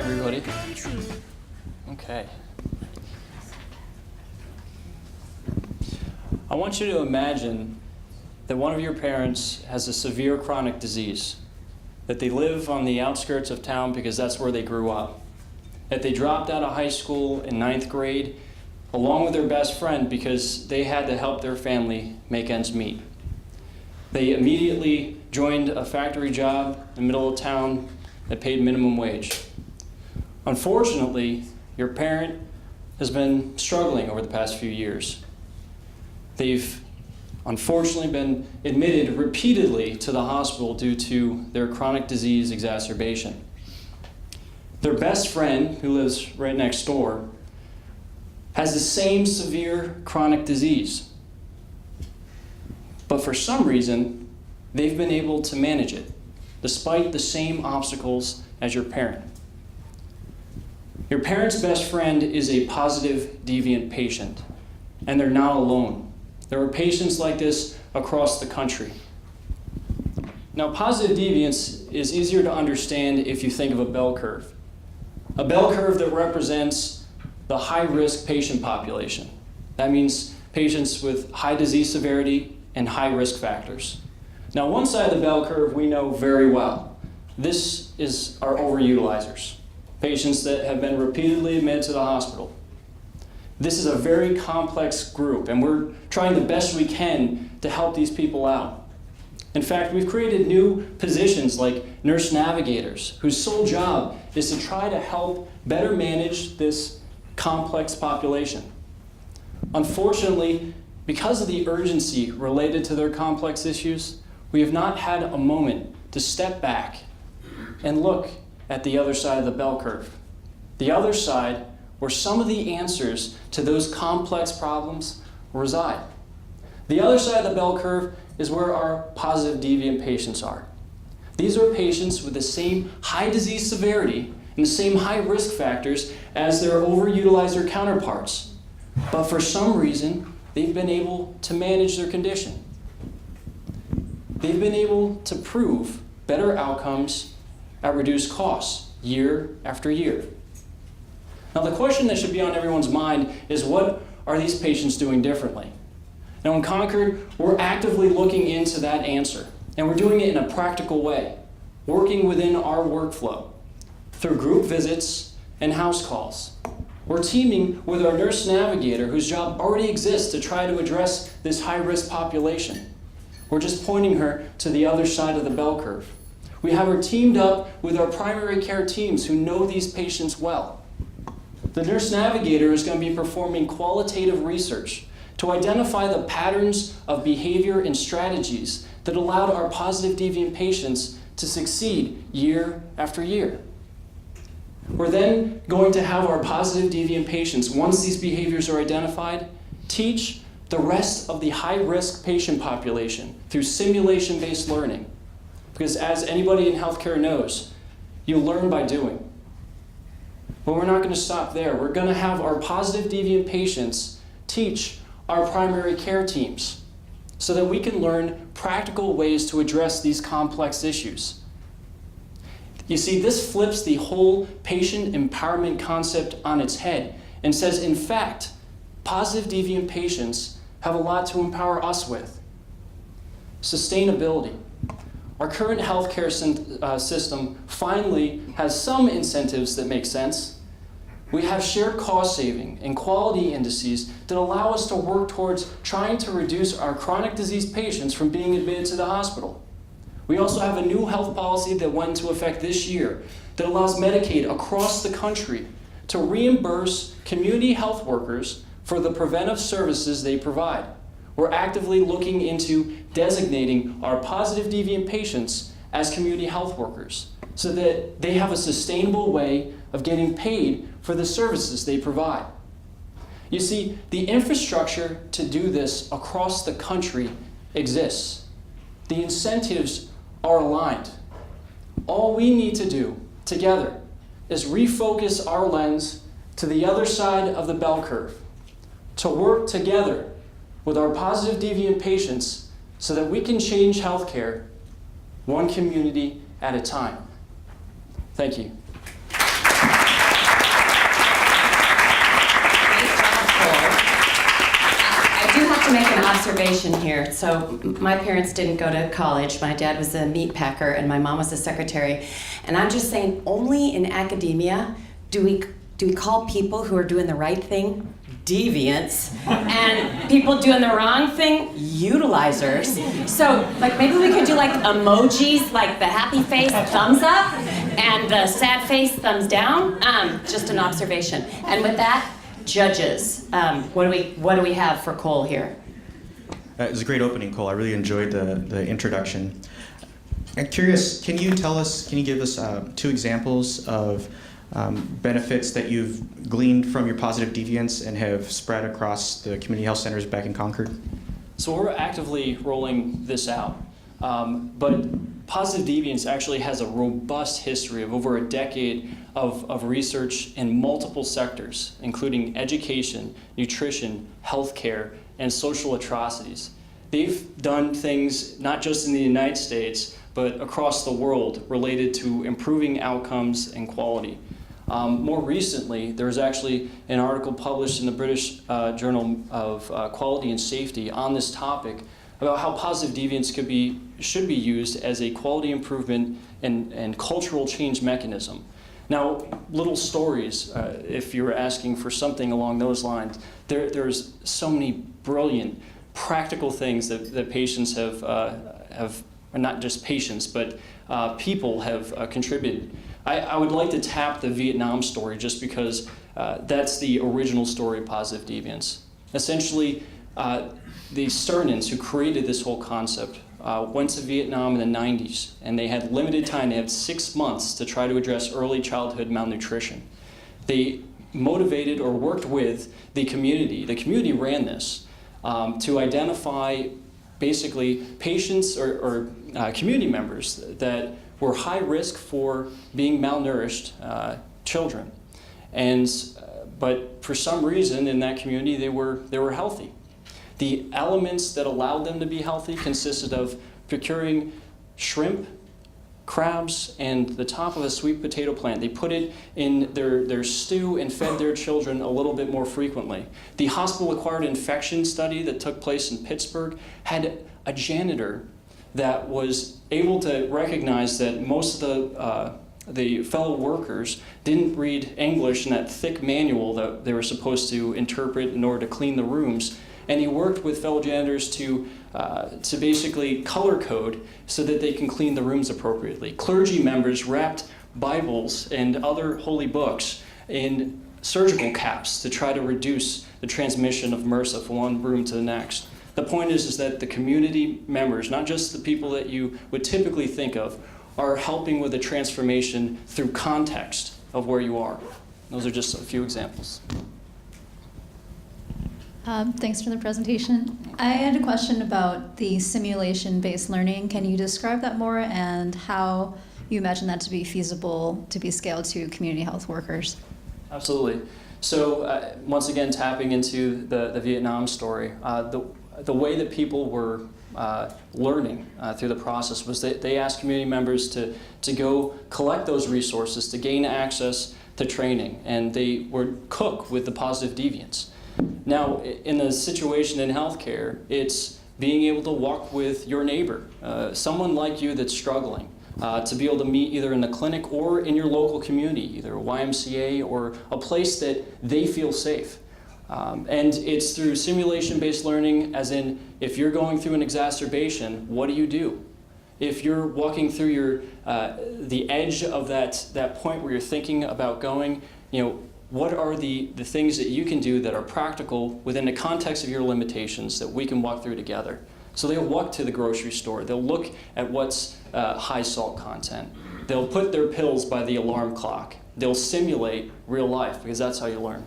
everybody. Okay. I want you to imagine that one of your parents has a severe chronic disease, that they live on the outskirts of town because that's where they grew up, that they dropped out of high school in 9th grade along with their best friend because they had to help their family make ends meet. They immediately joined a factory job in the middle of town that paid minimum wage. Unfortunately, your parent has been struggling over the past few years. They've unfortunately been admitted repeatedly to the hospital due to their chronic disease exacerbation. Their best friend, who lives right next door, has the same severe chronic disease. But for some reason, they've been able to manage it, despite the same obstacles as your parent. Your parent's best friend is a positive deviant patient, and they're not alone. There are patients like this across the country. Now, positive deviance is easier to understand if you think of a bell curve. A bell curve that represents the high-risk patient population. That means patients with high disease severity and high risk factors. Now, one side of the bell curve we know very well. This is our overutilizers, patients that have been repeatedly admitted to the hospital. This is a very complex group, and we're trying the best we can to help these people out. In fact, we've created new positions like nurse navigators, whose sole job is to try to help better manage this complex population. Unfortunately, because of the urgency related to their complex issues, we have not had a moment to step back and look at the other side of the bell curve. The other side where some of the answers to those complex problems reside. The other side of the bell curve is where our positive deviant patients are. These are patients with the same high disease severity and the same high risk factors as their overutilizer counterparts. But for some reason, they've been able to manage their condition. They've been able to prove better outcomes at reduced costs year after year. Now, the question that should be on everyone's mind is, what are these patients doing differently? Now, in Concord, we're actively looking into that answer, and we're doing it in a practical way, working within our workflow through group visits and house calls. We're teaming with our nurse navigator, whose job already exists to try to address this high-risk population. We're just pointing her to the other side of the bell curve. We have her teamed up with our primary care teams who know these patients well. The nurse navigator is going to be performing qualitative research to identify the patterns of behavior and strategies that allowed our positive deviant patients to succeed year after year. We're then going to have our positive deviant patients, once these behaviors are identified, teach the rest of the high-risk patient population through simulation-based learning. Because as anybody in healthcare knows, you learn by doing. But we're not going to stop there. We're going to have our positive deviant patients teach our primary care teams so that we can learn practical ways to address these complex issues. You see, this flips the whole patient empowerment concept on its head and says, in fact, positive deviant patients have a lot to empower us with. Sustainability. Our current healthcare system finally has some incentives that make sense. We have shared cost saving and quality indices that allow us to work towards trying to reduce our chronic disease patients from being admitted to the hospital. We also have a new health policy that went into effect this year that allows Medicaid across the country to reimburse community health workers for the preventive services they provide. We're actively looking into designating our positive deviant patients as community health workers so that they have a sustainable way of getting paid for the services they provide. You see, the infrastructure to do this across the country exists. The incentives are aligned. All we need to do together is refocus our lens to the other side of the bell curve, to work together with our positive deviant patients so that we can change healthcare one community at a time. Thank you. observation here. So my parents didn't go to college. My dad was a meat packer and my mom was a secretary. And I'm just saying, only in academia do we call people who are doing the right thing deviants, and people doing the wrong thing utilizers. So like maybe we could do like emojis, like the happy face thumbs up and the sad face thumbs down. Just an observation. And with that, judges, what do we have for Cole here? It was a great opening, Cole. I really enjoyed the introduction. I'm curious, can you give us 2 examples of benefits that you've gleaned from your positive deviance and have spread across the community health centers back in Concord? So we're actively rolling this out, but positive deviance actually has a robust history of over a decade of research in multiple sectors, including education, nutrition, healthcare, and social atrocities. They've done things not just in the United States, but across the world related to improving outcomes and quality. More recently, there was actually an article published in the British Journal of Quality and Safety on this topic about how positive deviance should be used as a quality improvement and cultural change mechanism. Now, little stories, if you were asking for something along those lines, there's so many brilliant, practical things that patients have, or not just patients, but people have contributed. I would like to tap the Vietnam story just because that's the original story of positive deviance. Essentially, the Sternans who created this whole concept went to Vietnam in the 90s, and they had limited time. They had 6 months to try to address early childhood malnutrition. They motivated or worked with the community. The community ran this to identify basically patients or community members that were high risk for being malnourished children, but for some reason in that community they were healthy. The elements that allowed them to be healthy consisted of procuring shrimp, crabs, and the top of a sweet potato plant. They put it in their stew and fed their children a little bit more frequently. The hospital-acquired infection study that took place in Pittsburgh had a janitor that was able to recognize that most of the fellow workers didn't read English in that thick manual that they were supposed to interpret in order to clean the rooms. And he worked with fellow janitors to basically color code so that they can clean the rooms appropriately. Clergy members wrapped Bibles and other holy books in surgical caps to try to reduce the transmission of MRSA from one room to the next. The point is that the community members, not just the people that you would typically think of, are helping with the transformation through context of where you are. Those are just a few examples. Thanks for the presentation. I had a question about the simulation-based learning. Can you describe that more and how you imagine that to be feasible to be scaled to community health workers? Absolutely. So once again, tapping into the Vietnam story, the way that people were learning through the process was that they asked community members to go collect those resources, to gain access to training, and they would cook with the positive deviance. Now, in the situation in healthcare, it's being able to walk with your neighbor, someone like you that's struggling, to be able to meet either in the clinic or in your local community, either a YMCA or a place that they feel safe. And it's through simulation-based learning, as in, if you're going through an exacerbation, what do you do? If you're walking through the edge of that point where you're thinking about going, what are the things that you can do that are practical within the context of your limitations that we can walk through together? So they'll walk to the grocery store. They'll look at what's high salt content. They'll put their pills by the alarm clock. They'll simulate real life because that's how you learn.